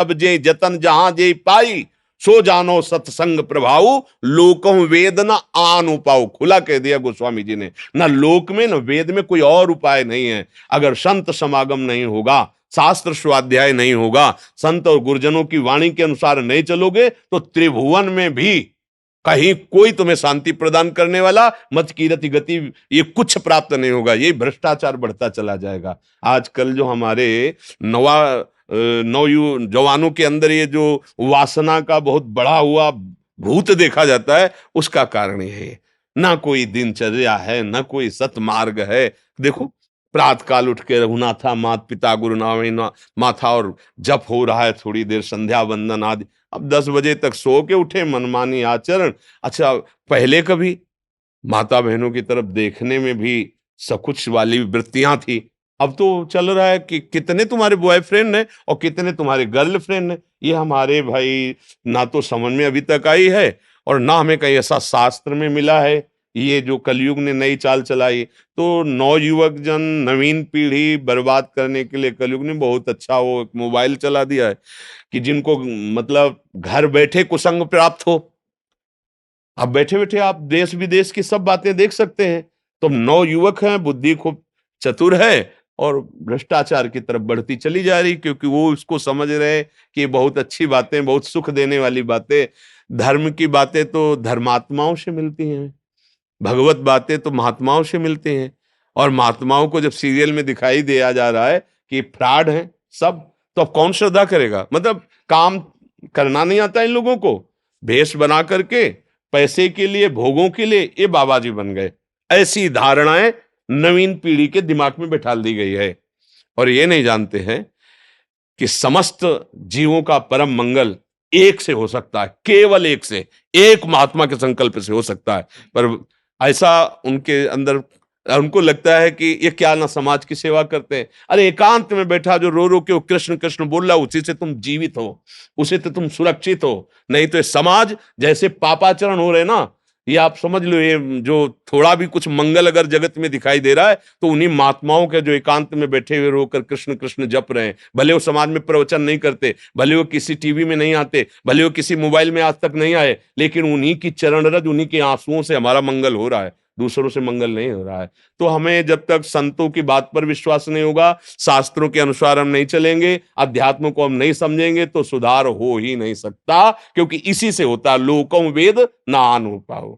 सब जे जतन जहां जे पाई, सो जानो सत्संग प्रभाऊ, लोकों वेद न आन उपाऊ। खुला कह दिया गोस्वामी जी ने, ना लोक में न वेद में कोई और उपाय नहीं है। अगर संत समागम नहीं होगा, शास्त्र स्वाध्याय नहीं होगा, संत और गुरुजनों की वाणी के अनुसार नहीं चलोगे, तो त्रिभुवन में भी कहीं कोई तुम्हें शांति प्रदान करने वाला, मत कीरति गति, ये कुछ प्राप्त नहीं होगा। ये भ्रष्टाचार बढ़ता चला जाएगा। आजकल जो हमारे जवानों के अंदर ये जो वासना का बहुत बढ़ा हुआ भूत देखा जाता है, उसका कारण ये है। ना कोई दिनचर्या है, ना कोई सतमार्ग है। देखो, प्रातः काल उठ के रघुनाथा मात पिता गुरु नामे माथा, और जप हो रहा है थोड़ी देर, संध्या वंदन आदि। अब 10 बजे तक सो के उठे, मनमानी आचरण। अच्छा, पहले कभी माता बहनों की तरफ देखने में भी सकुच वाली वृत्तियां थी। अब तो चल रहा है कि कितने तुम्हारे बॉयफ्रेंड हैं और कितने तुम्हारे गर्लफ्रेंड हैं। ये हमारे भाई ना तो समझ में अभी तक आई है, और ना हमें कहीं ऐसा शास्त्र में मिला है। ये जो कलयुग ने नई चाल चलाई, तो नवयुवक जन, नवीन पीढ़ी बर्बाद करने के लिए कलयुग ने बहुत अच्छा वो एक मोबाइल चला दिया है कि जिनको मतलब घर बैठे कुसंग प्राप्त हो। अब बैठे बैठे आप देश विदेश की सब बातें देख सकते हैं। तो नवयुवक हैं, बुद्धि खूब चतुर है, और भ्रष्टाचार की तरफ बढ़ती चली जा रही, क्योंकि वो इसको समझ रहे हैं कि बहुत अच्छी बातें, बहुत सुख देने वाली बातें। धर्म की बातें तो धर्मात्माओं से मिलती हैं, भगवत बातें तो महात्माओं से मिलती हैं। और महात्माओं को जब सीरियल में दिखाई दिया जा रहा है कि फ्रॉड है सब, तो अब कौन श्रद्धा करेगा? मतलब काम करना नहीं आता इन लोगों को, भेष बना करके पैसे के लिए, भोगों के लिए ये बाबा जी बन गए। ऐसी धारणाएं नवीन पीढ़ी के दिमाग में बैठा दी गई है, और ये नहीं जानते हैं कि समस्त जीवों का परम मंगल एक से हो सकता है, केवल एक से, एक महात्मा के संकल्प से हो सकता है। पर ऐसा उनके अंदर, उनको लगता है कि ये क्या ना समाज की सेवा करते हैं। अरे एकांत में बैठा जो रो रो के वो कृष्ण कृष्ण बोल रहा, उसी से तुम जीवित हो, उसी से तुम सुरक्षित हो। नहीं तो ये समाज जैसे पापाचरण हो रहे ना, ये आप समझ लो, ये जो थोड़ा भी कुछ मंगल अगर जगत में दिखाई दे रहा है, तो उन्हीं महात्माओं के जो एकांत में बैठे हुए रोकर कृष्ण कृष्ण जप रहे हैं। भले वो समाज में प्रवचन नहीं करते, भले वो किसी टीवी में नहीं आते, भले वो किसी मोबाइल में आज तक नहीं आए, लेकिन उन्हीं की चरण रज, उन्हीं के आंसुओं से हमारा मंगल हो रहा है, दूसरों से मंगल नहीं हो रहा है। तो हमें जब तक संतों की बात पर विश्वास नहीं होगा, शास्त्रों के अनुसार हम नहीं चलेंगे, अध्यात्म को हम नहीं समझेंगे, तो सुधार हो ही नहीं सकता। क्योंकि इसी से होता लोकों वेद ना अनुभव।